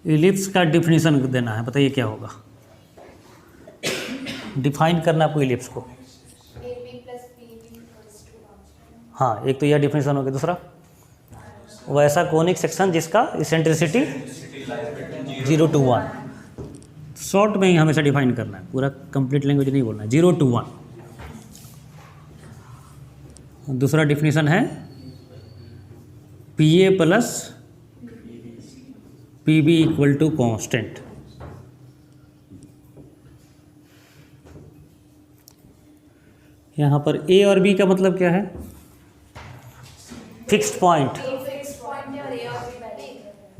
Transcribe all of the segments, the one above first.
Ellipse का definition देना है, बताइए क्या होगा। डिफाइन करना आपको इलिप्स को। हाँ, एक तो यह डिफिनीशन हो गया। दूसरा, वैसा कोनिक सेक्शन जिसका इसेंट्रिसिटी 0 to 1। शॉर्ट में ही हमेशा डिफाइन करना है, पूरा कंप्लीट लैंग्वेज नहीं बोलना है। 0 to 1। दूसरा डिफिनीशन है P A plus P B equal to constant. यहाँ पर ए और बी का मतलब क्या है? Fixed point.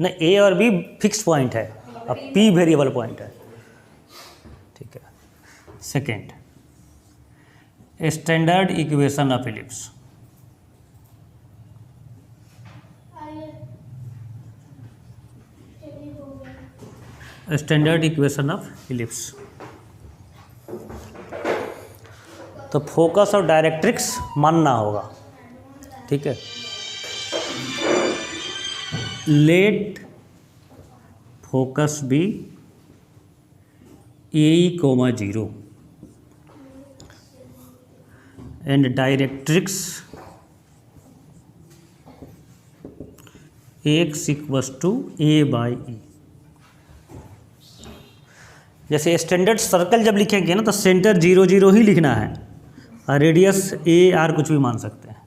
नहीं, ए और बी फिक्स्ड पॉइंट है, अब पी वेरिएबल पॉइंट है। ठीक है। Second, standard equation of ellipse. Standard equation of ellipse. तो फोकस और डायरेक्ट्रिक्स मानना होगा। ठीक है। Let focus be a, 0 and directrix x equals to a by e. जैसे स्टैंडर्ड सर्कल जब लिखेंगे ना तो सेंटर 0 0 ही लिखना है और रेडियस a r कुछ भी मान सकते हैं।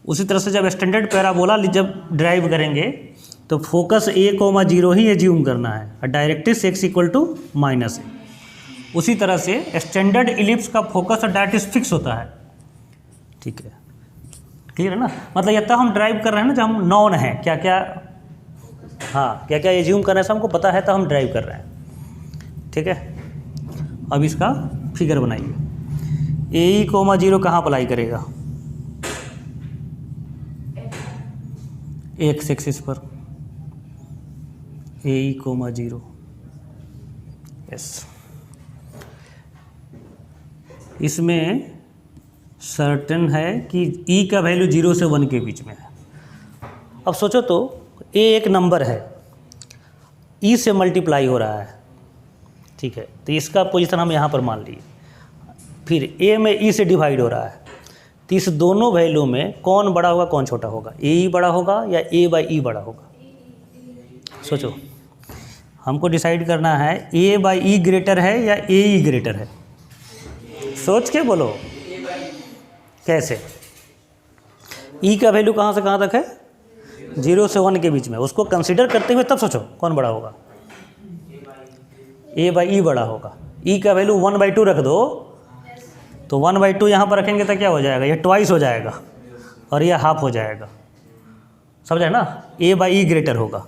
उसी तरह से जब स्टैंडर्ड पैराबोला जब ड्राइव करेंगे तो फोकस a, 0 ही एज्यूम करना है और directrix x equal to -a। उसी तरह से स्टैंडर्ड इलिप्स का फोकस और डायरेक्ट्रिक्स फिक्स होता है। ठीक है, क्लियर है ना। मतलब ये तब हम ड्राइव कर रहे हैं ना जब हम नॉन है क्या क्या, हाँ क्या क्या एज्यूम करना है हमको पता है तो हम ड्राइव कर रहे हैं। ठीक है। अब इसका फिगर बनाइए। ए, 0 कहाँ अप्लाई करेगा? एक्स एक्सिस पर ए, 0। यस, इसमें सर्टेन है कि ई का वैल्यू 0 से 1 के बीच में है। अब सोचो तो ए एक नंबर है, ई से मल्टीप्लाई हो रहा है। ठीक है, तो इसका पोजीशन हम यहाँ पर मान लिए। फिर ए में ई से डिवाइड हो रहा है, तो इस दोनों वैल्यू में कौन बड़ा होगा कौन छोटा होगा? ए ई बड़ा होगा या ए बाई ई बड़ा होगा? सोचो, हमको डिसाइड करना है ए बाई ई ग्रेटर है या ए ई ग्रेटर है। सोच के बोलो कैसे। ई का वैल्यू कहाँ से कहाँ तक है? 0 से 1 के बीच में। उसको कंसिडर करते हुए तब सोचो कौन बड़ा होगा। ए बाई ई बड़ा होगा। ई का वैल्यू 1/2 रख दो तो 1/2 यहाँ पर रखेंगे तो क्या हो जाएगा? ये ट्वाइस हो जाएगा और ये हाफ हो जाएगा। समझे ना। ए बाई ई ग्रेटर होगा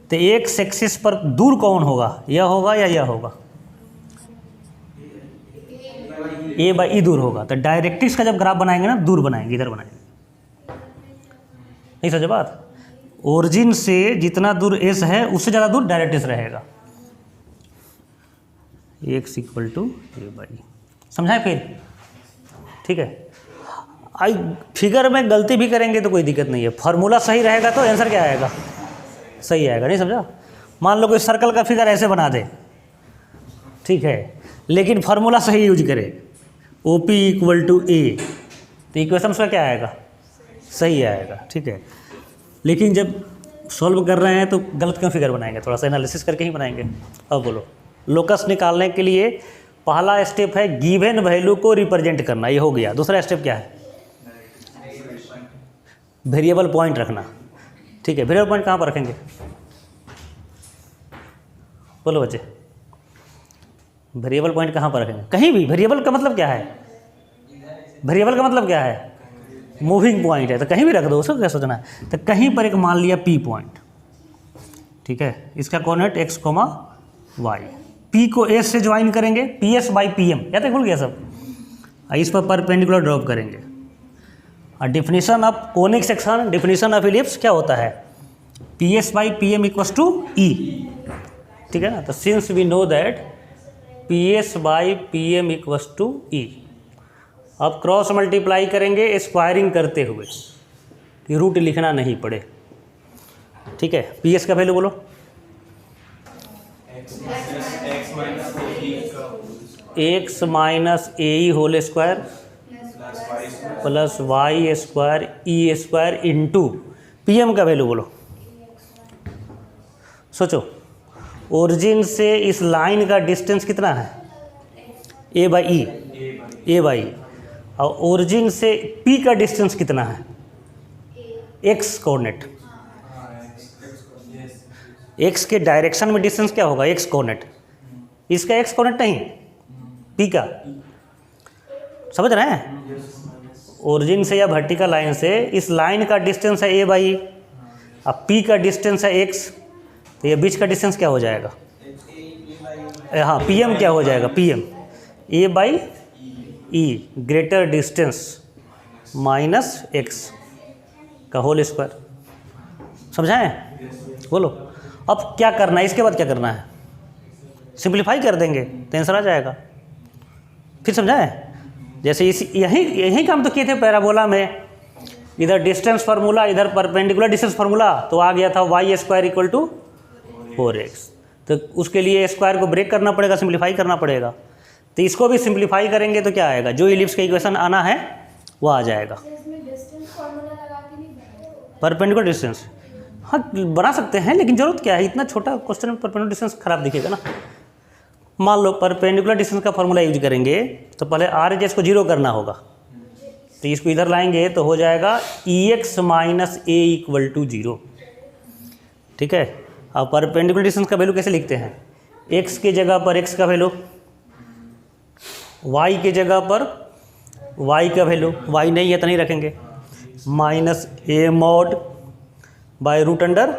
तो एक एक्सिस पर दूर कौन होगा? यह होगा या यह होगा? ए बाई ई दूर होगा। तो डायरेक्ट्रिक्स का जब ग्राफ बनाएंगे ना दूर बनाएंगे, इधर बनाएंगे। नहीं समझे बात? ओरिजिन से जितना दूर एस है उससे ज़्यादा दूर डायरेक्ट्रिक्स रहेगा। X equal to a by. समझाए फिर? ठीक है। आई फिगर में गलती भी करेंगे तो कोई दिक्कत नहीं है, फार्मूला सही रहेगा तो आंसर क्या आएगा? सही आएगा। नहीं समझा? मान लो कोई सर्कल का फिगर ऐसे बना दे, ठीक है, लेकिन फार्मूला सही यूज करे, ओ पी इक्वल टू ए, तो इक्वेशन उसका क्या आएगा? सही आएगा। ठीक है। लेकिन जब सॉल्व कर रहे हैं तो गलत क्यों फिगर बनाएंगे? थोड़ा सा एनालिसिस करके ही बनाएंगे। अब बोलो, लोकस निकालने के लिए पहला स्टेप है गिवन वैल्यू को रिप्रेजेंट करना, ये हो गया। दूसरा स्टेप क्या है? वेरिएबल पॉइंट रखना। ठीक है, वेरिएबल पॉइंट कहाँ पर रखेंगे? बोलो बच्चे, वेरिएबल पॉइंट कहाँ पर रखेंगे? कहीं भी। वेरिएबल का मतलब क्या है? वेरिएबल का मतलब क्या है? मूविंग पॉइंट है, तो कहीं भी रख दो, उसको क्या सोचना है। तो कहीं पर एक मान लिया पी पॉइंट। ठीक है, इसका कोऑर्डिनेट x, y। पी को एस से ज्वाइन करेंगे, p S by P m, या तो भूल गया सब। इस पर परपेंडिकुलर ड्रॉप करेंगे। और definition of conic section, definition of ellipse क्या होता है? P S by P M equals to e. ठीक है ना। तो since we know that P S by P M equals to e. अब क्रॉस मल्टीप्लाई करेंगे स्क्वायरिंग करते हुए कि रूट लिखना नहीं पड़े। ठीक है। पी एस का वैल्यू बोलो, x minus a e whole square plus y square e square into P M का वैल्यू बोलो। सोचो ओरिजिन से इस लाइन का डिस्टेंस कितना है, ए बाई ई, ए बाई, और ओरिजिन से पी का डिस्टेंस कितना है, एक्स कोऑर्डिनेट। एक्स के डायरेक्शन में डिस्टेंस क्या होगा, एक्स कोऑर्डिनेट। इसका एक्स कोऑर्डिनेट नहीं, पी का। समझ रहे हैं? ओरिजिन से या वर्टिकल लाइन से इस लाइन का डिस्टेंस है ए बाई, अब पी का डिस्टेंस है एक्स, तो ये बीच का डिस्टेंस क्या हो जाएगा, हाँ पी एम क्या हो जाएगा, p m a by e greater distance minus x का होल स्क्वायर। समझाएं? बोलो अब क्या करना है, इसके बाद क्या करना है, सिंप्लीफाई कर देंगे तो आंसर आ जाएगा। फिर समझाएं? जैसे इस यही काम तो किए थे पैराबोला में, इधर डिस्टेंस फार्मूला इधर परपेंडिकुलर डिस्टेंस फार्मूला, तो आ गया था Y square equal to 4x। तो उसके लिए स्क्वायर को ब्रेक करना पड़ेगा, सिंप्लीफाई करना पड़ेगा। तो इसको भी सिंप्लीफाई करेंगे तो क्या आएगा, जो इलिप्स का इक्वेशन आना है वो आ जाएगा। परपेंडिकुलर डिस्टेंस हाँ बना सकते हैं, लेकिन जरूरत क्या है, इतना छोटा क्वेश्चन में परपेंडिकुलर डिस्टेंस खराब दिखेगा ना। मान लो परपेंडिकुलर डिस्टेंस का फॉर्मूला यूज करेंगे तो पहले आर एच को जीरो करना होगा, तो इसको इधर लाएंगे तो हो जाएगा e x minus a equal to 0। ठीक है, अब परपेंडिकुलर डिस्टेंस का वैल्यू कैसे लिखते हैं, एक्स के जगह पर एक्स का वैल्यू, वाई के जगह पर वाई का वैल्यू, वाई नहीं है तो नहीं रखेंगे, minus a mod by root under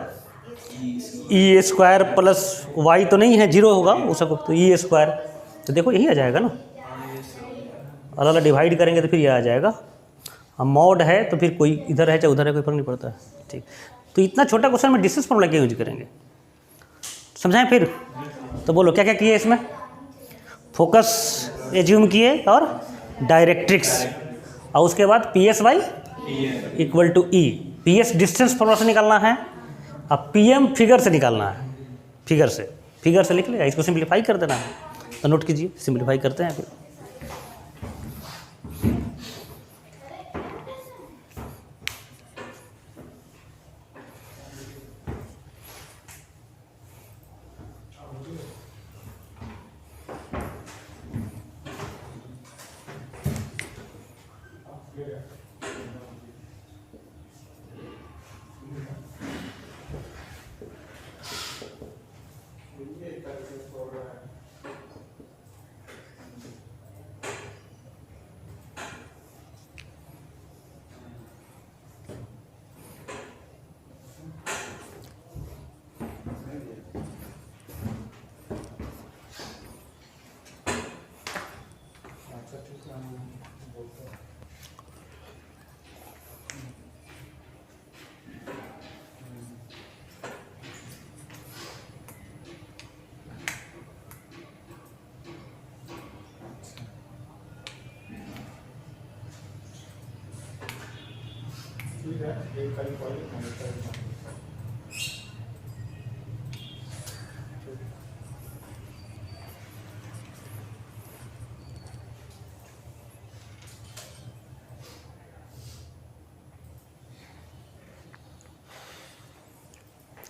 e square plus y तो नहीं है, 0 होगा उसको, तो ई स्क्वायर। तो देखो यही आ जाएगा ना, अलग अलग डिवाइड करेंगे तो फिर ये आ जाएगा। अब मॉड है तो फिर कोई इधर है चाहे उधर है, कोई फर्क नहीं पड़ता है। ठीक, तो इतना छोटा क्वेश्चन में डिस्टेंस फॉर्मूला क्या यूज करेंगे, समझाएं? फिर तो बोलो क्या क्या किए इसमें, फोकस एज्यूम किए और डायरेक्ट्रिक्स, और उसके बाद p s y equal to e. P s distance formula से निकालना है, अब पी एम फिगर से निकालना है, फिगर से लिख लिया, इसको सिंप्लीफाई कर देना है। तो नोट कीजिए, सिंप्लीफाई करते हैं फिर।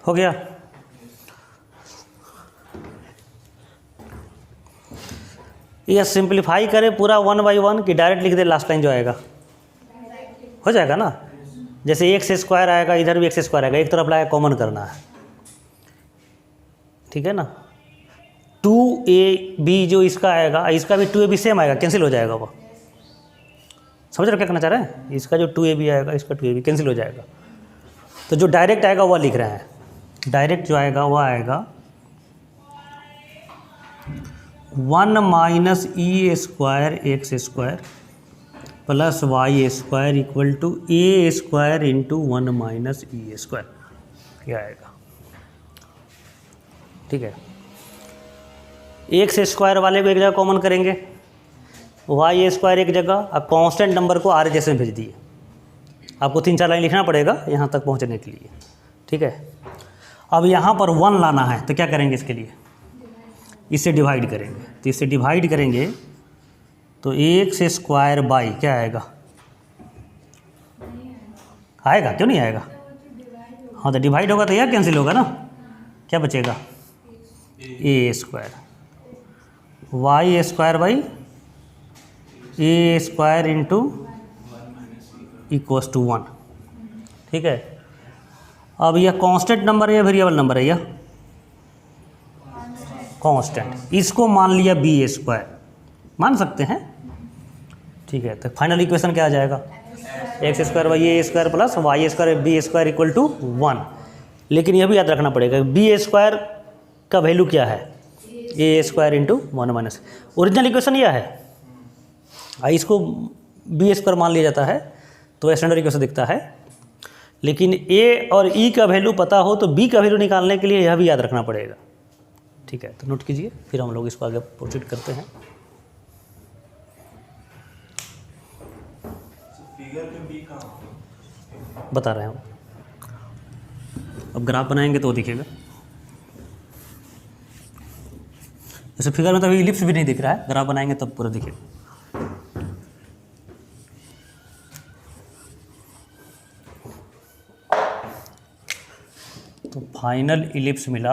हो गया? यह सिंप्लीफाई करें पूरा 1 बाई 1 कि डायरेक्ट लिख दे लास्ट लाइन जो आएगा, हो जाएगा ना। जैसे एक्स स्क्वायर आएगा, इधर भी एक्स स्क्वायर आएगा, एक तरफ लाया कॉमन करना है, ठीक है ना। 2ab जो इसका आएगा, इसका भी 2ab सेम आएगा, कैंसिल हो जाएगा वो। समझ रहे हो क्या कहना चाह रहे हैं? इसका जो 2ab आएगा, इसका 2ab कैंसिल हो जाएगा। तो जो डायरेक्ट आएगा वह लिख रहे हैं, डायरेक्ट जो आएगा वह आएगा 1 minus e square x square plus y square equal to a square into 1 minus e square, क्या आएगा। ठीक है, एक्स स्क्वायर वाले को एक जगह कॉमन करेंगे, वाई स्क्वायर एक जगह, अब कांस्टेंट नंबर को आर जैसे में भेज दिए। आपको 3-4 लाइन लिखना पड़ेगा यहाँ तक पहुँचने के लिए, ठीक है। अब यहाँ पर 1 लाना है तो क्या करेंगे इसके लिए, इससे डिवाइड करेंगे, तो इससे डिवाइड करेंगे तो एक्स स्क्वायर बाई क्या आएगा, आएगा क्यों नहीं आएगा, हाँ तो डिवाइड होगा तो यह कैंसिल होगा ना, क्या बचेगा a square y square by a square into equals to 1। ठीक है, अब यह कांस्टेंट नंबर है या वेरिएबल नंबर है, यह कांस्टेंट, इसको मान लिया बी स्क्वायर, मान सकते हैं। ठीक है, तो फाइनल इक्वेशन क्या आ जाएगा, x square by a square plus y square b square equal to 1। लेकिन यह भी याद रखना पड़ेगा बी स्क्वायर का वैल्यू क्या है, a square into 1 minus, original equation यह है, इसको बी स्क्वायर मान लिया जाता है तो स्टैंडर्ड इक्वेशन दिखता है। लेकिन ए और ई का वैल्यू पता हो तो बी का वैल्यू निकालने के लिए यह भी याद रखना पड़ेगा। ठीक है, तो नोट कीजिए, फिर हम लोग इसको आगे प्रोसीड करते हैं। बता रहे हैं हम, अब ग्राफ बनाएंगे तो दिखेगा। जैसे फिगर में तो अभी इलिप्स भी नहीं दिख रहा है, ग्राफ बनाएंगे तब पूरा दिखेगा। तो फाइनल इलिप्स मिला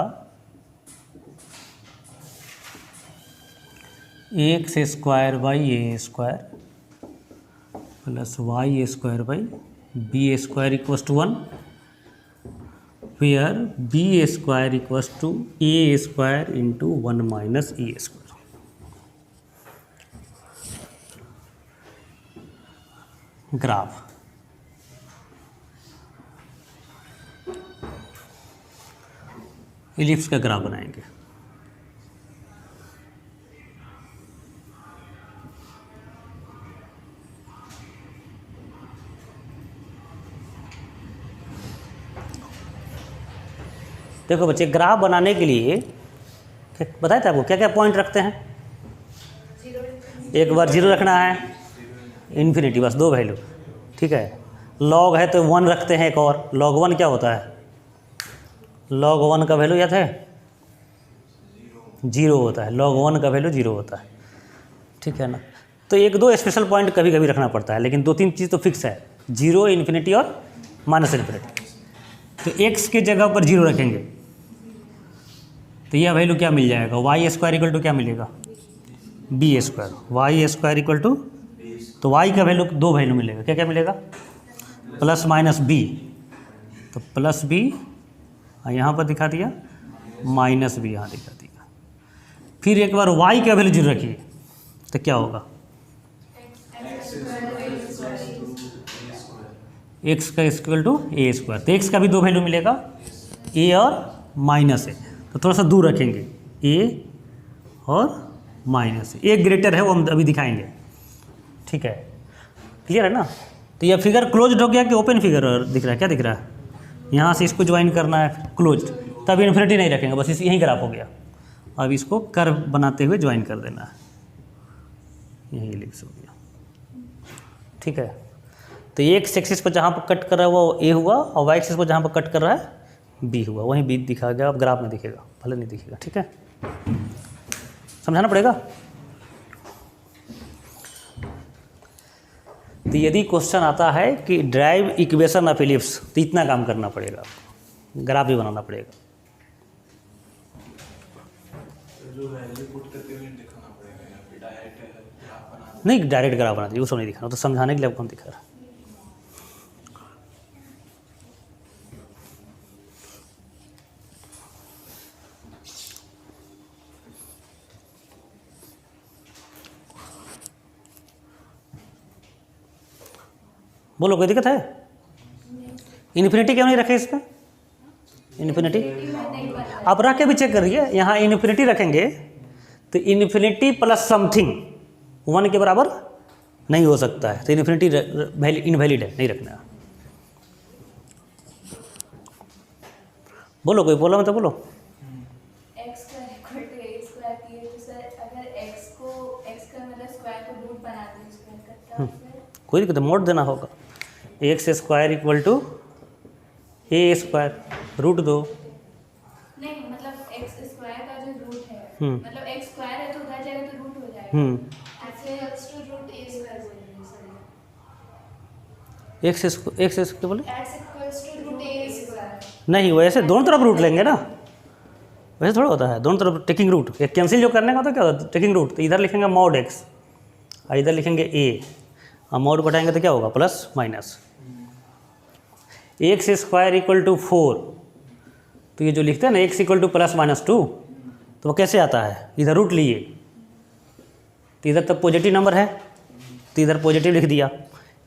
x square by a square plus y square by b square equals to 1, where b square equals to a square into 1 minus e square. Graph ellipse का ग्राफ बनाएंगे। देखो बच्चे, ग्राफ बनाने के लिए बताए थे आपको क्या क्या पॉइंट रखते हैं। एक बार 0 रखना है, इन्फिनिटी, बस 2 वैल्यू। ठीक है, लॉग है तो 1 रखते हैं एक और, लॉग 1 क्या होता है, लॉग 1 का वैल्यू याद है 0 होता है, लॉग 1 का वैल्यू 0 होता है। ठीक है ना, तो 1-2 स्पेशल पॉइंट कभी कभी रखना पड़ता है, लेकिन 2-3 चीज़ तो फिक्स है, 0, इन्फिनिटी और माइनस इन्फिनिटी। तो x के जगह पर 0 रखेंगे तो यह वैल्यू क्या मिल जाएगा, वाई स्क्वायर इक्वल टू क्या मिलेगा, b square, y square equal to, तो y का वैल्यू 2 वैल्यू मिलेगा, क्या क्या मिलेगा, प्लस माइनस बी, तो प्लस बी यहाँ पर दिखा दिया, माइनस बी यहाँ दिखा दिया। फिर एक बार y का वैल्यू 0 रखिए तो क्या होगा, x का इक्वल टू ए स्क्वायर, तो x का भी 2 वैल्यू मिलेगा, a और माइनस है, तो थोड़ा सा दूर रखेंगे, a और माइनस, एक ग्रेटर है वो हम अभी दिखाएंगे। ठीक है, क्लियर है ना। तो यह फिगर क्लोज्ड हो गया कि ओपन फिगर दिख रहा है, क्या दिख रहा है, यहाँ से इसको ज्वाइन करना है क्लोज्ड, तब इन्फिनिटी नहीं रखेंगे, बस यहीं ग्राफ हो गया। अब इसको कर्व बनाते हुए ज्वाइन कर देना है, यही इलिप्स हो गया। ठीक है, तो एक्स एक्सिस पर जहाँ पर कट कर रहा है वो ए हुआ, और वाई एक्सिस पर जहाँ पर कट कर रहा है बी हुआ, वहीं बी दिखा गया, अब ग्राफ में दिखेगा, भले नहीं दिखेगा। ठीक है, समझाना पड़ेगा। तो यदि क्वेश्चन आता है कि ड्राइव इक्वेशन ऑफ इलिप्स, तो इतना काम करना पड़ेगा, ग्राफ भी बनाना पड़ेगा। जो वैल्यू पुट करके भी दिखाना पड़ेगा या फिर डायरेक्ट ग्राफ बनाना, नहीं डायरेक्ट ग्राफ बनाते, वो सब नहीं दिखाना, तो समझाने के लिए आपको हम दिखा रहा है। बोलो, कोई दिक्कत है, इन्फिनिटी क्यों नहीं रखे इसमें, इन्फिनिटी आप रख के भी चेक करिए, यहाँ इन्फिनिटी रखेंगे तो इन्फिनिटी प्लस समथिंग 1 के बराबर नहीं हो सकता है, तो इन्फिनिटी इनवैलिड है, नहीं रखना। बोलो, कोई बोला मतलब बोलो। x square equal to a square की है, तो सर अगर x का मतलब स्क्वायर को रूट बना दें स्क्वायर का, तो फिर कोई दिक्कत, मोड देना होगा, x square equal to a square, root दो। नहीं मतलब x स्क्वायर का जो रूट है, मतलब x to root a square बोलेंगे सर, एक्स क्या बोले? X equals to root a square. नहीं, वैसे दोनों तरफ रूट लेंगे ना, वैसे थोड़ा होता है, दोनों तरफ टेकिंग रूट। एक कैंसिल जो करने का होता है क्या होता है? Taking root. तो इधर लिखेंगे मॉड एक्स और इधर लिखेंगे ए, और मॉड घटाएंगे तो क्या होगा? Plus minus x square equal to 4। तो ये जो लिखते हैं ना x equal to plus minus 2, तो वो कैसे आता है? इधर रूट लिए, तो इधर तब पॉजिटिव नंबर है तो इधर पॉजिटिव लिख दिया,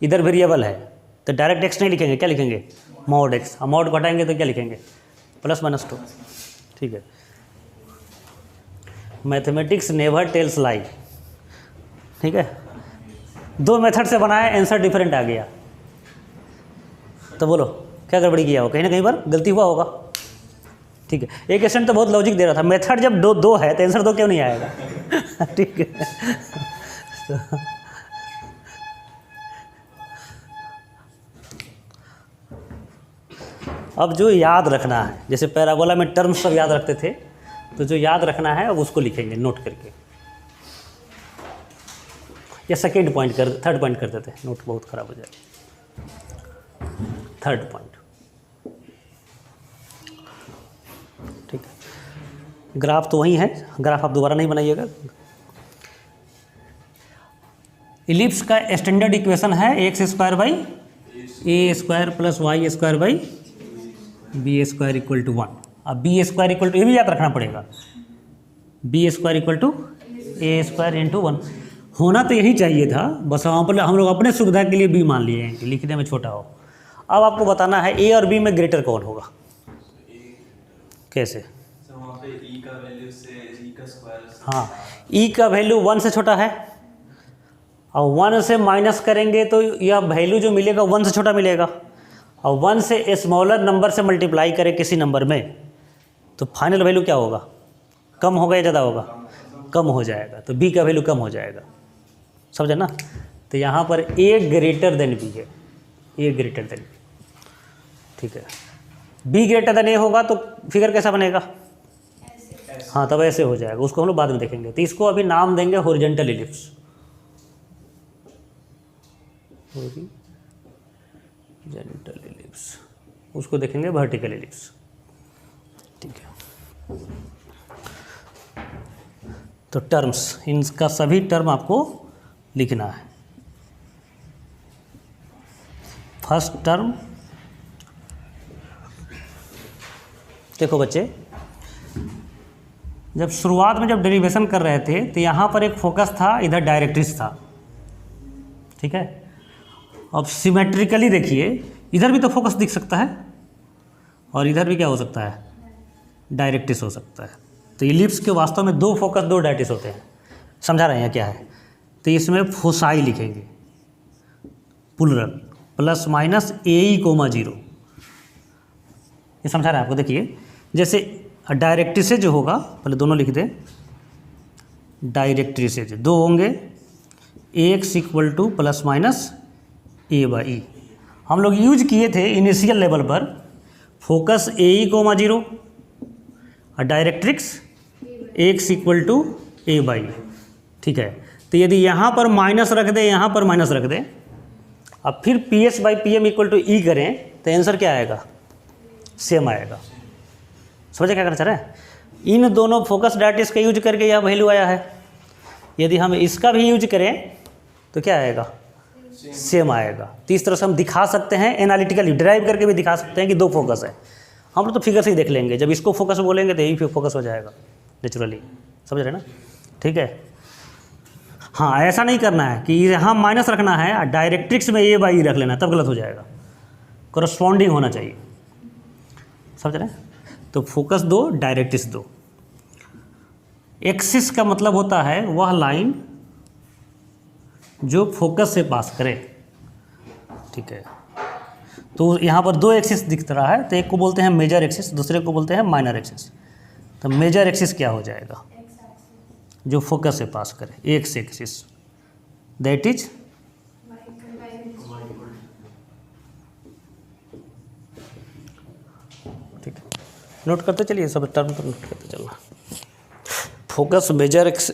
इधर वेरिएबल है तो डायरेक्ट एक्स नहीं लिखेंगे, क्या लिखेंगे? Mod x. और मॉड घटाएंगे तो क्या लिखेंगे? Plus minus 2। ठीक है, मैथमेटिक्स नेवर टेल्स लाई। ठीक है, दो मेथड से बनाया, आंसर डिफरेंट आ गया, तो बोलो क्या गड़बड़ी किया हो? कहीं ना कहीं पर गलती हुआ होगा। ठीक है, एक क्वेश्चन तो बहुत लॉजिक दे रहा था, मेथड जब दो है तो आंसर 2 क्यों नहीं आएगा? ठीक है, अब जो याद रखना है, जैसे पैराबोला में टर्म्स सब याद रखते थे, तो जो याद रखना है अब उसको लिखेंगे नोट करके, या सेकेंड पॉइंट थर्ड पॉइंट कर देते हैं, नोट बहुत ख़राब हो जाएगा। थर्ड पॉइंट, ठीक है, ग्राफ तो वही है, ग्राफ आप दोबारा नहीं बनाइएगा। इलिप्स का स्टैंडर्ड इक्वेशन है x square by a square plus y square by b square equal to 1। अब बी स्क्वायर इक्वल टू, ये भी याद रखना पड़ेगा, b square equal to a square into 1। होना तो यही चाहिए था, बस वहाँ पर हम लोग अपने सुविधा के लिए बी मान लिए हैं कि लिखने में छोटा हो। अब आपको बताना है ए और बी में ग्रेटर कौन होगा, कैसे? वहाँ पे ई का वैल्यू से ई का स्क्वायर, हाँ, ई का वैल्यू 1 से छोटा है, और 1 से माइनस करेंगे तो यह वैल्यू जो मिलेगा 1 से छोटा मिलेगा, और 1 से स्मॉलर नंबर से मल्टीप्लाई करें किसी नंबर में तो फाइनल वैल्यू क्या होगा? कम होगा या ज़्यादा होगा? कम हो जाएगा, तो बी का वैल्यू कम हो जाएगा, समझे ना? तो यहाँ पर ए ग्रेटर देन बी है, ए ग्रेटर देन बी। ठीक है, बी ग्रेटर देन ए होगा तो फिगर कैसा बनेगा? हाँ, तब ऐसे हो जाएगा, उसको हम लोग बाद में देखेंगे। तो इसको अभी नाम देंगे हॉरिजॉन्टल इलिप्स, हॉरिजॉन्टल इलिप्स, उसको देखेंगे वर्टिकल इलिप्स। ठीक है, तो टर्म्स, इनका सभी टर्म आपको लिखना है। फर्स्ट टर्म, देखो बच्चे, जब शुरुआत में जब डेरिवेशन कर रहे थे तो यहाँ पर एक फोकस था, इधर डायरेक्ट्रिक्स था। ठीक है, अब सिमेट्रिकली देखिए, इधर भी तो फोकस दिख सकता है और इधर भी क्या हो सकता है? डायरेक्ट्रिक्स हो सकता है। तो इलिप्स के वास्तव में 2 फोकस 2 डायरेक्ट्रिक्स होते हैं। समझा रहे हैं क्या है? तो इसमें फोसाई लिखेंगे प्लुरल, प्लस माइनस ए कोमा 0, ये समझा रहे हैं आपको? देखिए, जैसे डायरेक्ट्रिसेज जो होगा, पहले दोनों लिख दें, डायरेक्ट्रिसेज 2 होंगे, x equal to plus minus a by e. हम लोग यूज किए थे इनिशियल लेवल पर फोकस ए कोमा 0 और directrix x equal to a by. ठीक है, तो यदि यहाँ पर माइनस रख दें, यहाँ पर माइनस रख दें, अब फिर P S by P M equal to e करें तो आंसर क्या आएगा? सेम आएगा। समझे क्या करना चाह रहे हैं? इन दोनों फोकस डायरेक्ट्रिक्स का यूज करके यह वैल्यू आया है। यदि हम इसका भी यूज करें तो क्या आएगा? सेम आएगा। तो इस तरह से हम दिखा सकते हैं, एनालिटिकली ड्राइव करके भी दिखा सकते हैं कि 2 फोकस है। हम लोग तो फिगर से ही देख लेंगे, जब इसको फोकस बोलेंगे तो यही फोकस हो जाएगा नेचुरली। समझ रहे ना? ठीक है, हाँ, ऐसा नहीं करना है कि यहाँ माइनस रखना है, डायरेक्ट्रिक्स में ए बाई ई रख लेना, तब गलत हो जाएगा। करस्पॉन्डिंग होना चाहिए, समझ रहे हैं? तो फोकस 2, डायरेक्ट्रिक्स 2। एक्सिस का मतलब होता है वह लाइन जो फोकस से पास करे। ठीक है, तो यहाँ पर 2 एक्सिस दिख रहा है, तो एक को बोलते हैं मेजर एक्सिस, दूसरे को बोलते हैं माइनर एक्सिस। तो मेजर एक्सिस क्या हो जाएगा? जो फोकस से पास करे, एक्स एक्सिस, दैट इज ठीक है, नोट करते चलिए, सब टर्म पर नोट करते चलना। Focus major x,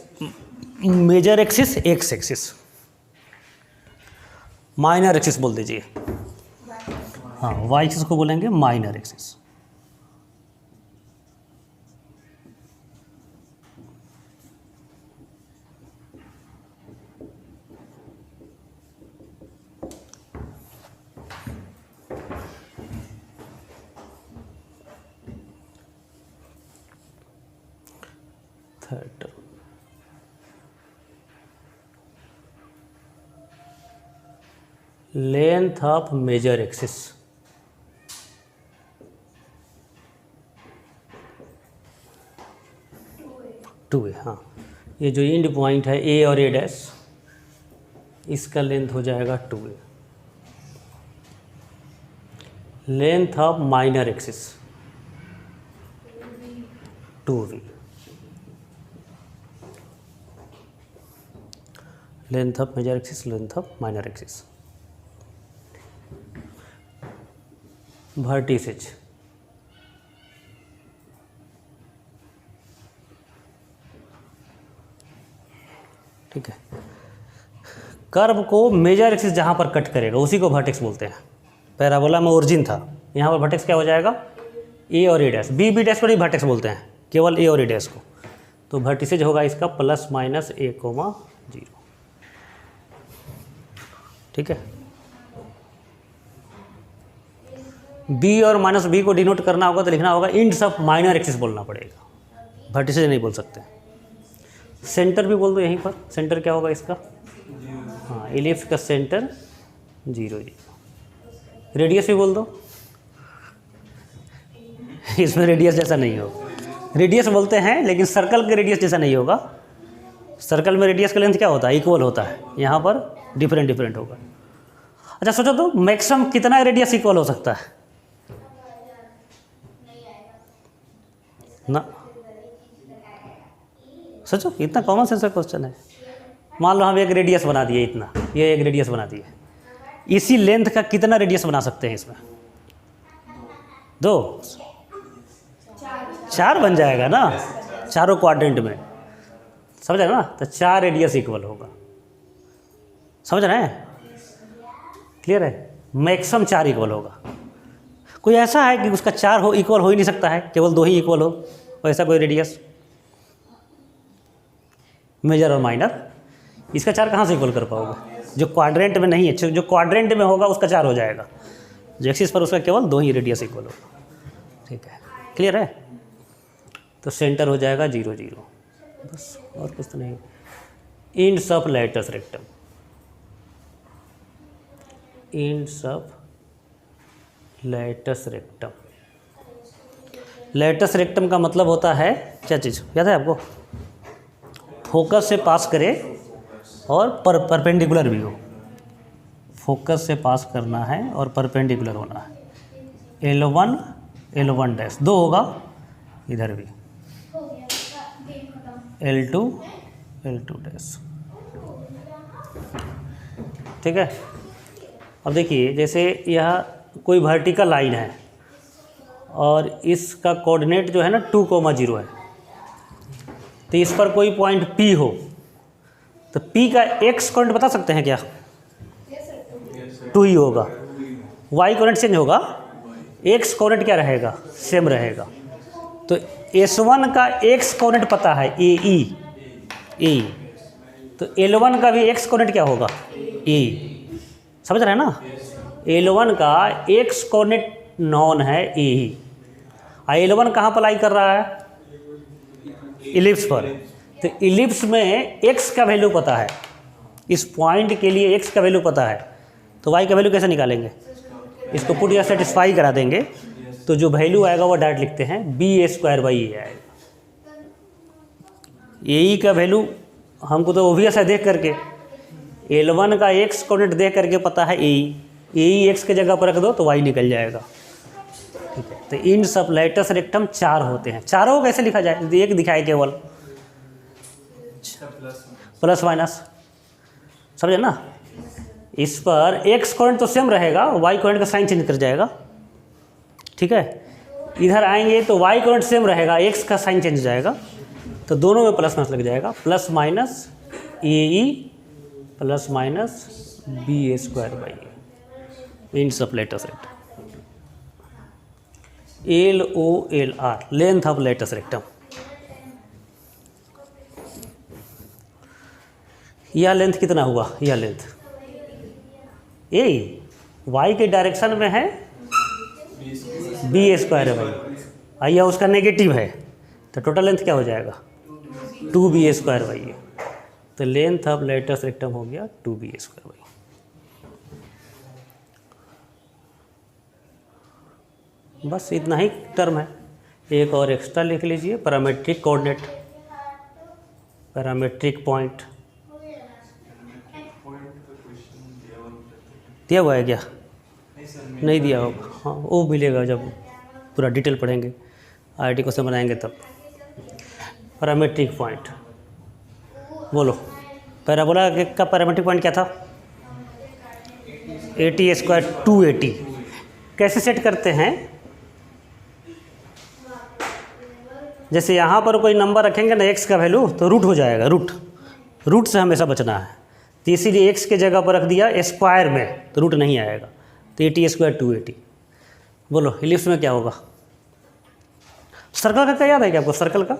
major axis, x axis, minor axis बोल दीजिए। हाँ, वाई एक्सिस को बोलेंगे minor axis. Third length of major axis, two a. हाँ, ये जो एंड पॉइंट है ए और ए डैश, इसका लेंथ हो जाएगा 2a। Length of minor axis 2v। Length of major axis, length of minor axis. Vertices, ठीक है। कर्व को मेजर एक्सिस जहाँ पर कट करेगा उसी को वर्टेक्स बोलते हैं। पैराबोला में ओरिजिन था, यहाँ पर वर्टेक्स क्या हो जाएगा, ए और ए डैश। बी बी डैश को नहीं वर्टेक्स बोलते हैं, केवल ए और ए डैश को। तो वर्टिसेज होगा इसका +-a, 0, ठीक है। बी और -b को डिनोट करना होगा तो लिखना होगा इंड्स ऑफ माइनर एक्सिस बोलना पड़ेगा, वर्टिसेज नहीं बोल सकते। सेंटर भी बोल दो यहीं पर, सेंटर क्या होगा इसका, हाँ, एलिप्स का सेंटर 0, 0। रेडियस भी बोल दो, इसमें रेडियस जैसा नहीं होगा। रेडियस बोलते हैं लेकिन सर्कल के रेडियस जैसा नहीं होगा। सर्कल में रेडियस का लेंथ क्या होता है, इक्वल होता है, यहाँ पर डिफरेंट डिफरेंट होगा। अच्छा सोचो तो मैक्सिमम कितना रेडियस इक्वल हो सकता है ना, सोचो, इतना कॉमन सेंस का क्वेश्चन है। मान लो हम एक रेडियस बना दिए, इतना, ये एक रेडियस बना दिए, इसी लेंथ का कितना रेडियस बना सकते हैं इसमें, 2, 4 बन जाएगा ना, चारों क्वाड्रेंट में, समझ रहे ना। तो 4 रेडियस इक्वल होगा, समझ रहे हैं, क्लियर है। मैक्सिमम 4 इक्वल होगा। कोई ऐसा है कि उसका 4 हो इक्वल हो ही नहीं सकता है, केवल 2 ही इक्वल हो, ऐसा कोई रेडियस मेजर और माइनर, इसका 4 कहाँ से इक्वल कर पाओगे, जो क्वाड्रेंट में नहीं है। जो क्वाड्रेंट में होगा उसका 4 हो जाएगा, जो एक्सिस पर उसका केवल 2 ही रेडियस इक्वल होगा, ठीक है, क्लियर है। तो सेंटर हो जाएगा 0, 0, बस, और कुछ तो नहीं। Ends of latus rectum, ends of latus rectum. Latus rectum का मतलब होता है क्या चीज़, याद है आपको, फोकस से पास करे और परपेंडिकुलर भी हो। फोकस से पास करना है और परपेंडिकुलर होना है। L1, L1 डैश 2 होगा, इधर भी L2, L2 डैश, ठीक है। अब देखिए, जैसे यह कोई वर्टिकल लाइन है और इसका कोऑर्डिनेट जो है ना 2,0 है, तो इस पर कोई पॉइंट P हो तो P का x कोऑर्डिनेट बता सकते हैं क्या, 2 ही होगा। y कोऑर्डिनेट चेंज होगा, x कोऑर्डिनेट क्या रहेगा, सेम रहेगा। तो S1 का x कोऑर्डिनेट पता है AE, तो L1 का भी x कोऑर्डिनेट क्या होगा, A, समझ रहे हैं ना। L1 का x कोऑर्डिनेट नॉन है AE, L1 कहाँ पर लाई कर रहा है, इलिप्स पर। तो इलिप्स में x का वैल्यू पता है, इस पॉइंट के लिए x का वैल्यू पता है, तो y का वैल्यू कैसे निकालेंगे, इसको पुट या सेटिस्फाई करा देंगे, तो जो वैल्यू आएगा वो डायरेक्ट लिखते हैं BA² आएगा। AE का वैल्यू हमको तो ओबियस है देख करके, L1 का x कोऑर्डिनेट देख करके पता है AE x के जगह पर रख दो तो y निकल जाएगा, ठीक है। तो इंड्स ऑफ लैटस रेक्टम 4 होते हैं। चारों कैसे लिखा जाए, एक दिखाए केवल प्लस माइनस, समझे ना। इस पर x कोऑर्डिनेट तो सेम रहेगा, y कोऑर्डिनेट का साइन चेंज कर जाएगा, ठीक है। इधर आएंगे तो y कोऑर्डिनेट सेम रहेगा, x का साइन चेंज हो जाएगा, तो दोनों में प्लस माइनस लग जाएगा, +- a plus minus b a square by a इन सब latus rectum. L O L R length of latus rectum. यह लेंथ कितना हुआ? यह लेंथ ए वाई के डायरेक्शन में है बी ए स्क्वायर है भाई, आइए उसका नेगेटिव है तो टोटल लेंथ क्या हो जाएगा? 2b स्क्वायर बाई ए। तो लेंथ ऑफ लेटस रेक्टम हो गया 2b स्क्वायर बाई। बस इतना ही टर्म है। एक और एक्स्ट्रा लिख लीजिए, पैरामेट्रिक कोऑर्डिनेट, पैरामेट्रिक पॉइंट दिया हुआ है क्या? नहीं दिया होगा, हाँ वो मिलेगा जब पूरा डिटेल पढ़ेंगे, आईटी क्वेश्चन बनाएंगे तब। पैरामेट्रिक पॉइंट बोलो, पैराबोला का पैरामेट्रिक पॉइंट क्या था? 80 स्क्वायर 280। कैसे सेट करते हैं? जैसे यहाँ पर कोई नंबर रखेंगे ना x का वैल्यू तो रूट हो जाएगा, रूट से हमेशा बचना है। तो इसीलिए x के जगह पर रख दिया स्क्वायर में तो रूट नहीं आएगा। तो 80 स्क्वायर 280। बोलो इलिप्स में क्या होगा? सर्कल का क्या याद है क्या आपको? सर्कल का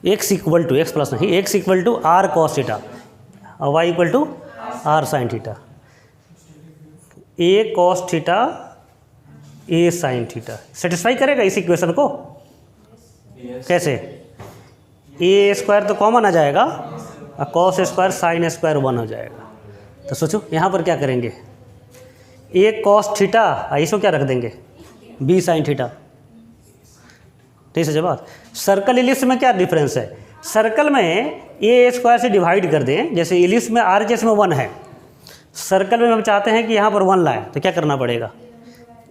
x equal to, x plus नहीं, x equal to r cos theta और y equal to r sine theta. A cos theta a sine theta satisfy करेगा इस इक्वेशन को? कैसे? ए स्क्वायर तो कॉमन आ जाएगा और कॉस स्क्वायर साइन स्क्वायर 1 हो जाएगा। तो सोचो यहाँ पर क्या करेंगे? ए कॉस थीटा इसको क्या रख देंगे? B sine theta. ठीक है जवाब। सर्कल इलिप्स में क्या डिफरेंस है? सर्कल में ए स्क्वायर से डिवाइड कर दें, जैसे इलिप्स में आर एच में 1 है, सर्कल में हम चाहते हैं कि यहाँ पर 1 लाए तो क्या करना पड़ेगा?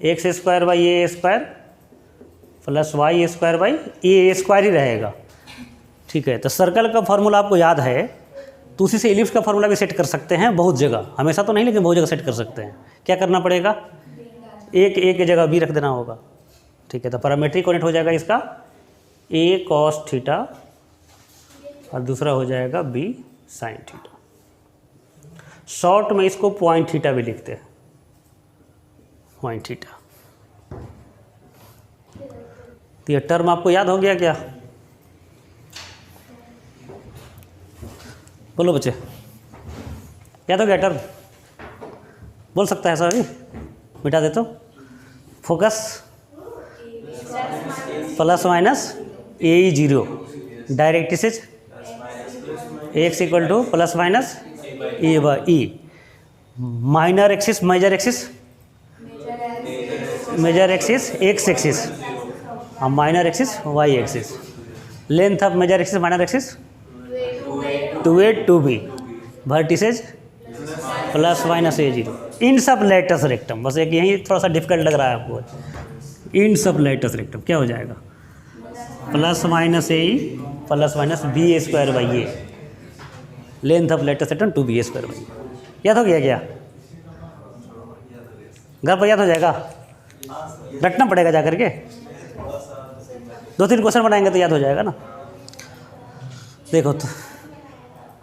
X square by a square plus y square by a square ही रहेगा। ठीक है, तो सर्कल का फार्मूला आपको याद है तो उसी से इलिप्स का फार्मूला भी सेट कर सकते हैं बहुत जगह, हमेशा तो नहीं लेकिन बहुत जगह सेट कर सकते हैं। क्या करना पड़ेगा? एक ए की जगह बी रख देना होगा। ठीक है, तो पैरामेट्रिक कोऑर्डिनेट हो जाएगा इसका ए कॉस थीटा और दूसरा हो जाएगा बी साइन थीटा। शॉर्ट में इसको पॉइंट थीटा भी लिखते हैं, पॉइंट थीटा। तो ये टर्म आपको याद हो गया क्या? बोलो बच्चे, याद हो गया टर्म? बोल सकता है सर? मिटा दे तो। Focus plus minus a 0, directrices x equal to plus minus a by e, minor axis major axis, major axis x axis और minor axis y axis. Length of major axis minor axis 2a 2b, vertices plus minus a 0। इन सब latus rectum, बस एक यही थोड़ा सा difficult लग रहा है आपको। इन सब लेटस रेक्टम क्या हो जाएगा? Plus minus a plus minus b a square by a. Length of latus rectum 2b square by. याद हो गया क्या? घर पर याद हो जाएगा? रटना पड़ेगा जा करके, 2-3 क्वेश्चन बनाएंगे तो याद हो जाएगा ना। देखो तो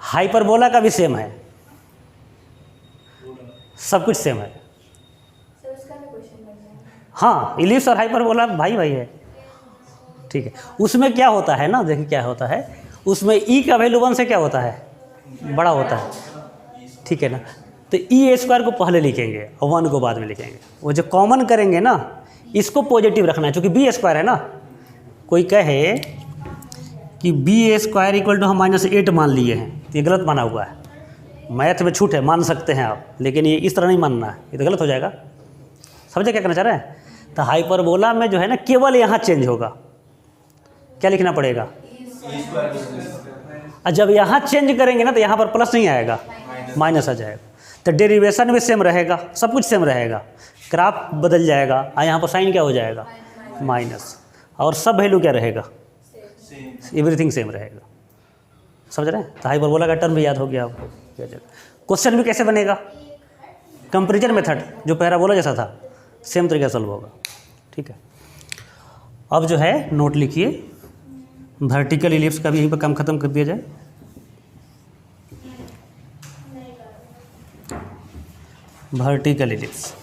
हाइपरबोला का भी सेम है, सब कुछ सेम है। सर उसका भी क्वेश्चन बन जाएगा। हाँ, इलिप्स और हाइपरबोला भाई भाई है। ठीक है, उसमें क्या होता है ना, देखिए क्या होता है उसमें ई का वैल्यू 1 से क्या होता है? बड़ा होता है। ठीक है ना, तो ई स्क्वायर को पहले लिखेंगे और 1 को बाद में लिखेंगे। वो जो कॉमन करेंगे ना इसको पॉजिटिव रखना है, क्योंकि बी स्क्वायर है ना। कोई कहे कि बी स्क्वायर इक्वल टू हम -8 मान लिए हैं, तो ये गलत माना हुआ है। मैथ में छूट है, मान सकते हैं आप, लेकिन ये इस तरह नहीं मानना है, ये तो गलत हो जाएगा। समझे क्या कहना चाह रहे हैं? तो हाइपरबोला में जो है ना केवल यहाँ चेंज होगा, क्या लिखना पड़ेगा? और जब यहाँ चेंज करेंगे ना तो यहाँ पर प्लस नहीं आएगा, माइनस आ जाएगा। तो डेरिवेशन भी सेम रहेगा, सब कुछ सेम रहेगा, ग्राफ बदल जाएगा और यहाँ पर साइन क्या हो जाएगा? माइनस। और सब वैल्यू क्या रहेगा? एवरीथिंग सेम रहेगा। समझ रहे हैं? तो हाइपरबोला का टर्म भी याद हो गया आपको। क्वेश्चन भी कैसे बनेगा? कंपैरिजन मेथड जो पैराबोला जैसा था, सेम तरीके से सॉल्व होगा। ठीक है, अब जो है नोट लिखिए, वर्टिकल इलिप्स का भी यहीं पर काम खत्म कर दिया जाए। वर्टिकल इलिप्स,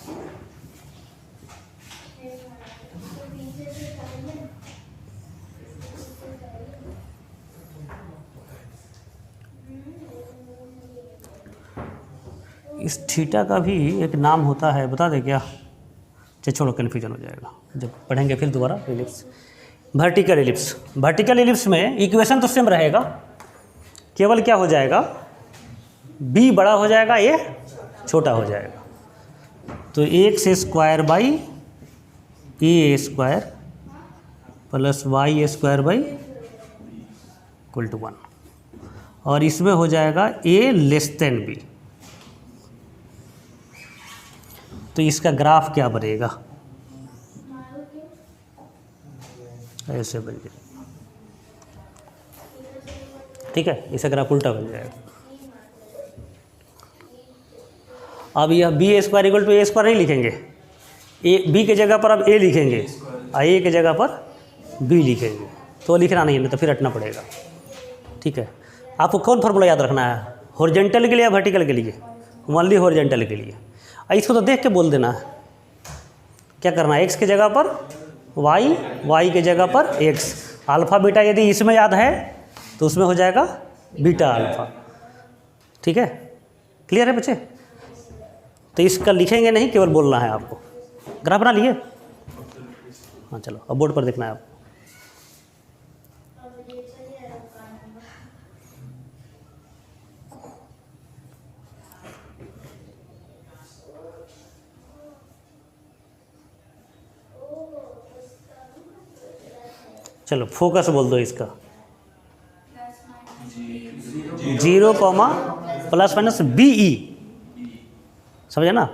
इस थीटा का भी एक नाम होता है, बता दे क्या? चलो छोड़ो, कन्फ्यूजन हो जाएगा जब पढ़ेंगे फिर दोबारा। Ellipse, vertical ellipse, vertical ellipse में इक्वेशन तो सेम रहेगा, केवल क्या हो जाएगा, b बड़ा हो जाएगा, a छोटा हो जाएगा। तो x square by a square plus y square by equal to 1, और इसमें हो जाएगा a लेस देन b। तो इसका ग्राफ क्या बनेगा? ऐसे बन जाएगा, ठीक है, इसका ग्राफ उल्टा बन जाएगा। अब यह b square equal to a square नहीं लिखेंगे, ए बी के जगह पर अब ए लिखेंगे और ए के जगह पर बी लिखेंगे, तो लिखना नहीं है तो फिर हटना पड़ेगा, ठीक है। आपको कौन फार्मूला याद रखना है, हॉरिजॉन्टल के लिए या वर्टिकल के लिए? ओनली हॉरिजॉन्टल के लिए। इसको तो देख के बोल देना है, क्या करना है, एक्स के जगह पर वाई, वाई के जगह पर एक्स, अल्फ़ा बीटा यदि इसमें याद है तो उसमें हो जाएगा बीटा अल्फ़ा, ठीक है। क्लियर है बच्चे? तो इसका लिखेंगे नहीं, केवल बोलना है आपको। ग्राफ बना लिए? हाँ चलो, अब बोर्ड पर देखना है आपको। चलो फोकस बोल दो इसका, 0 प्लस माइनस बी ई, समझे ना।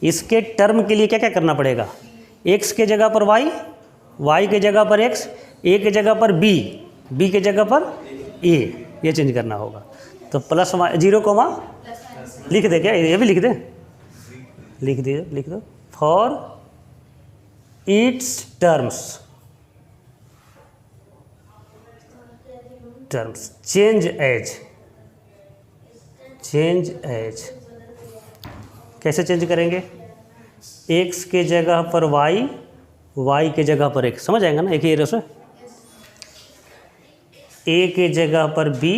इसके टर्म के लिए क्या क्या करना पड़ेगा, x के जगह पर y, y के जगह पर x, a के जगह पर b, b के जगह पर a, ये चेंज करना होगा। तो प्लस 0 लिख दे क्या, ये भी लिख दे, लिख दो, for its terms change as, कैसे चेंज करेंगे, x के जगह पर y, y के जगह पर x, समझ आएगा ना, एक ही रसो, a के जगह पर b,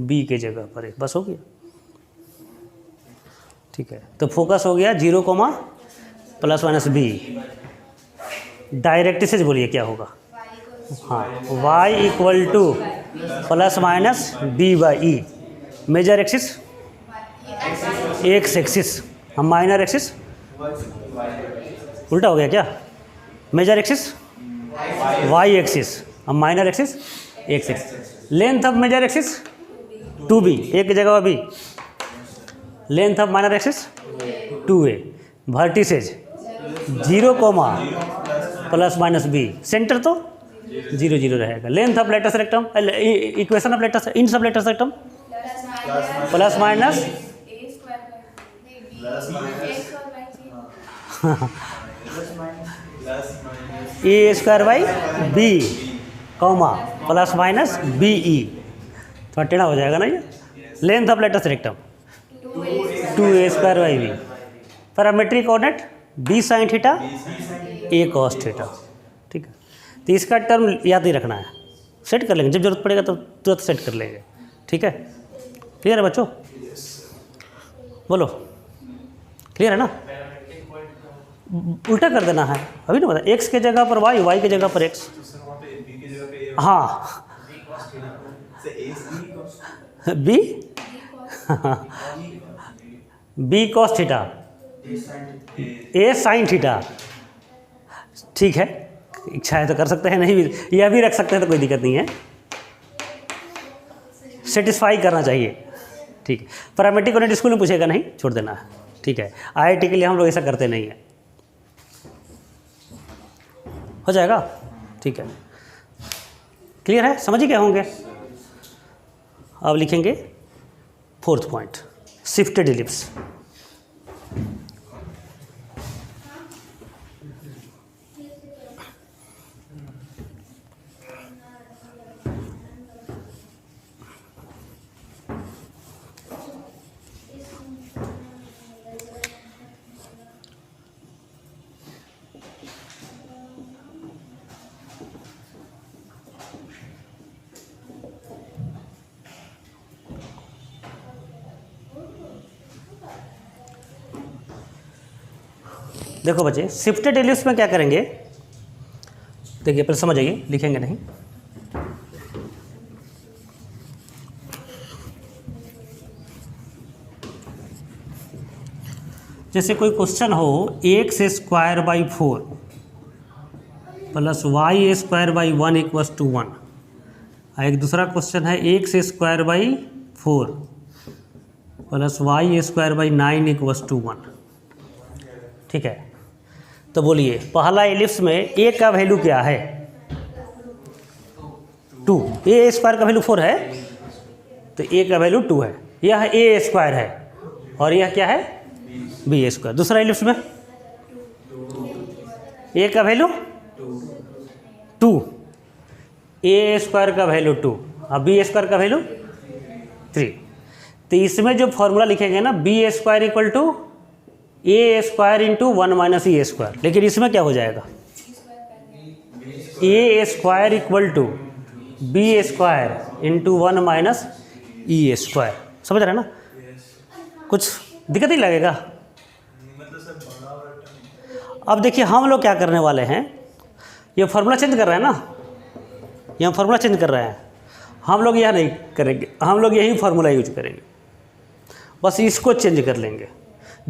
b के जगह पर a, बस हो गया, ठीक है। तो फोकस हो गया 0 प्लस माइनस b, डायरेक्ट से बोलिए क्या होगा, हाँ, y equal to plus minus b by e, major axis x axis, हम माइनर एक्सिस उल्टा हो गया क्या, मेजर एक्सिस वाई एक्सिस, हम minor axis x axis, length of major axis 2b, एक की जगह b, length of minor axis 2a, vertices 0 plus minus b, centre तो 0 0 रहेगा, length of latus rectum, equation of latus, इन सब latus rectum plus minus a square by b comma plus minus b e, थोड़ा टेढ़ा हो जाएगा ना ये, length of latus rectum 2a square by b, parametric coordinate b sine theta a cos theta, ठीक है। तो इसका टर्म याद ही रखना है, सेट कर लेंगे, जब जरूरत पड़ेगा तब तुरंत सेट कर लेंगे, ठीक है। क्लियर है बच्चों? बोलो, क्लियर है ना? उल्टा कर देना है, अभी ना बता, x के जगह पर y, y के जगह पर x, हाँ b b cos theta, a sign theta, ठीक है। इच्छा है तो कर सकते हैं, नहीं भी यह भी रख सकते हैं तो कोई दिक्कत नहीं है, सेटिस्फाई करना चाहिए, ठीक है। पैरामेट्रिक कोऑर्डिनेट स्कूल में पूछेगा नहीं, छोड़ देना है, ठीक है। IIT के लिए हम लोग ऐसा करते नहीं हैं, हो जाएगा, ठीक है। क्लियर है, समझ ही गए होंगे। अब लिखेंगे 4th पॉइंट, शिफ्टेड इलिप्स। देखो बच्चे, शिफ्टेड एलिप्स में क्या करेंगे, देखिए पहले समझ आइए, लिखेंगे नहीं। जैसे कोई क्वेश्चन हो x square by 4 plus y square by 1 equals to 1, और एक दूसरा क्वेश्चन है x square by 4 plus y square by 9 equals to 1। ठीक है, तो बोलिए पहला एलिप्स में ए का वैल्यू क्या है, 2। ए स्क्वायर का वैल्यू 4 है, तो ए का वैल्यू 2 है। यह ए स्क्वायर है और यह क्या है, बी स्क्वायर। दूसरा एलिप्स में ए का वैल्यू 2, ए स्क्वायर का वैल्यू 2 और बी स्क्वायर का वैल्यू 3। तो इसमें जो फॉर्मूला लिखेंगे ना, b square equal to a square into 1 minus e square, लेकिन इसमें क्या हो जाएगा, a square equal to b square into 1 minus e square. समझ रहे हैं ना, कुछ दिक्कत नहीं लगेगा। अब देखिए हम लोग क्या करने वाले हैं, ये फार्मूला चेंज कर रहे हैं ना, ये हम फार्मूला चेंज कर रहे हैं, हम लोग यह नहीं करेंगे, हम लोग यही फार्मूला यूज करेंगे, बस इसको चेंज कर लेंगे।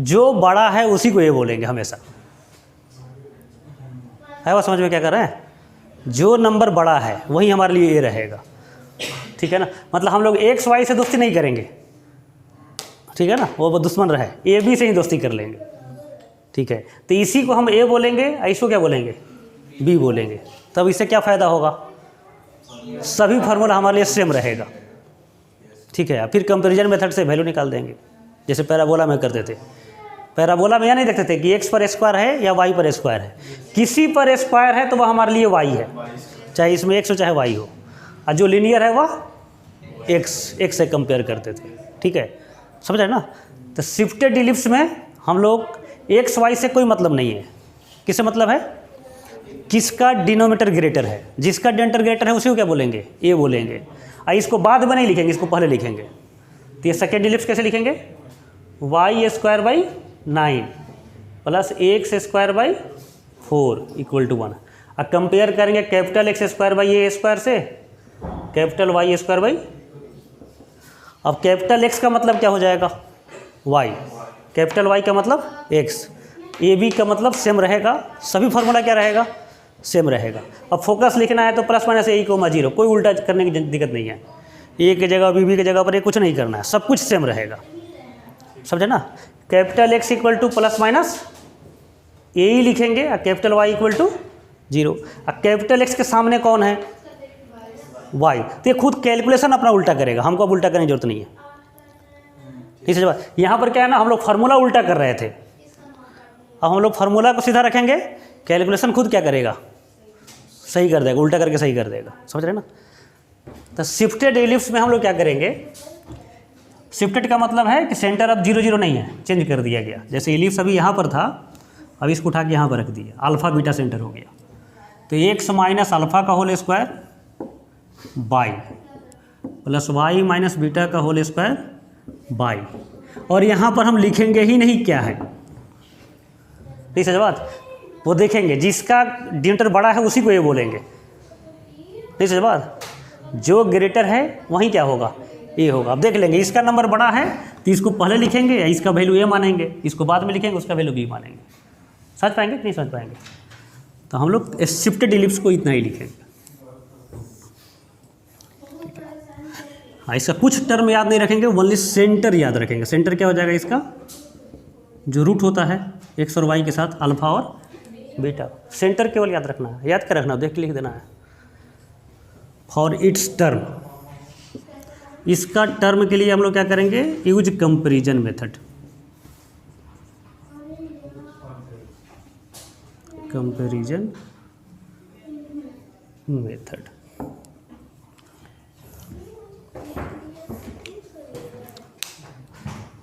जो बड़ा है उसी को ये बोलेंगे हमेशा, है वो समझ में क्या कर रहे हैं, जो नंबर बड़ा है वही हमारे लिए ये रहेगा। ठीक है ना, मतलब हम लोग एक्स वाई से दोस्ती नहीं करेंगे, ठीक है ना, वो दुश्मन रहे, ए बी से ही दोस्ती कर लेंगे। ठीक है, तो इसी को हम ए बोलेंगे, इसको क्या बोलेंगे, बी बोलेंगे। तब इससे क्या फ़ायदा होगा, सभी फार्मूला हमारे लिए सेम रहेगा। ठीक है, फिर कंपैरिजन मेथड से वैल्यू निकाल देंगे, जैसे पैराबोला में करते थे। पैराबोला में यह नहीं देखते थे कि एक्स पर स्क्वायर है या वाई पर स्क्वायर है, किसी पर स्क्वायर है तो वह हमारे लिए वाई है, चाहे इसमें एक्स हो चाहे वाई हो, और जो लीनियर है वह एक्स से कंपेयर करते थे। ठीक है, समझ रहे ना। तो शिफ्टेड एलिप्स में हम लोग एक्स वाई से कोई मतलब नहीं है, किससे मतलब है, किसका डिनोमिनेटर ग्रेटर है, जिसका डिनोमिनेटर ग्रेटर है उसी को क्या बोलेंगे, ए बोलेंगे। और इसको बाद में नहीं लिखेंगे, इसको पहले लिखेंगे। तो ये सेकेंड एलिप्स कैसे लिखेंगे, y square by 9 plus x square by 4 equal to 1। अब कंपेयर करेंगे capital x square by a square से कैपिटल वाई स्क्वायर बाई, अब कैपिटल एक्स का मतलब क्या हो जाएगा, वाई, कैपिटल वाई का मतलब एक्स, ए बी का मतलब सेम रहेगा, सभी फार्मूला क्या रहेगा, सेम रहेगा। अब फोकस लिखना है तो प्लस माइनस ए कोमा 0, कोई उल्टा करने की दिक्कत नहीं है, ए की जगह बी की जगह पर ये कुछ नहीं करना है, सब कुछ सेम रहेगा। समझे ना, capital x equal to plus minus a ही लिखेंगे और कैपिटल वाई इक्वल टू 0। और कैपिटल एक्स के सामने कौन है, वाई, तो ये खुद कैलकुलेशन अपना उल्टा करेगा, हमको अब उल्टा करने की जरूरत नहीं है। ठीक है, यहाँ पर क्या है ना, हम लोग फार्मूला उल्टा कर रहे थे, अब हम लोग फार्मूला को सीधा रखेंगे, कैलकुलेशन खुद क्या करेगा, सही कर देगा, उल्टा करके सही कर देगा। समझ रहे ना। तो शिफ्टेड एलिप्स में हम लोग क्या करेंगे, शिफ्टेड का मतलब है कि सेंटर अब 0 0 नहीं है, चेंज कर दिया गया। जैसे एलिप्स अभी यहाँ पर था, अब इसको उठा के यहाँ पर रख दिया, अल्फा बीटा सेंटर हो गया। तो एक्स माइनस अल्फा का whole square by plus y minus beta का होल स्क्वायर बाई, और यहाँ पर हम लिखेंगे ही नहीं क्या है, ठीक है बात, वो देखेंगे जिसका डिनोमिनेटर बड़ा है उसी को ये बोलेंगे। ठीक है बात, जो ग्रेटर है वहीं क्या होगा, ए होगा। अब देख लेंगे इसका नंबर बड़ा है तो इसको पहले लिखेंगे या इसका वैल्यू ए मानेंगे, इसको बाद में लिखेंगे उसका वैल्यू बी मानेंगे। समझ पाएंगे कि नहीं समझ पाएंगे। तो हम लोग शिफ्टेड एलिप्स को इतना ही लिखेंगे। हाँ, इसका कुछ टर्म याद नहीं रखेंगे, ओनली सेंटर याद रखेंगे। सेंटर क्या हो जाएगा इसका, जो रूट होता है एक्स और वाई के साथ अल्फा और बीटा, सेंटर केवल याद रखना है, याद कर रखना, देख के लिख देना है। फॉर इट्स टर्म, इसका टर्म के लिए हम लोग क्या करेंगे, use comparison method. Comparison method,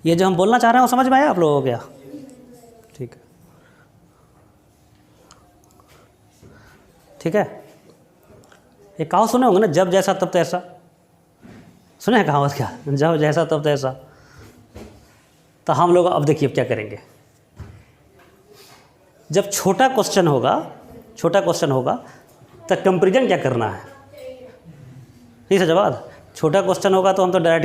ये जो हम बोलना चाह रहे हैं वो समझ में आया आप लोगों को क्या, ठीक है। ठीक है, ये कहावत सुने होंगे ना, जब जैसा तब तैसा, सुने हैं कहावत क्या, जब जैसा तब तैसा। तो हम लोग अब देखिए अब क्या करेंगे, जब छोटा क्वेश्चन होगा तो कंपेरिजन क्या करना है, नहीं समझ बात। छोटा क्वेश्चन होगा तो हम तो डायरेक्ट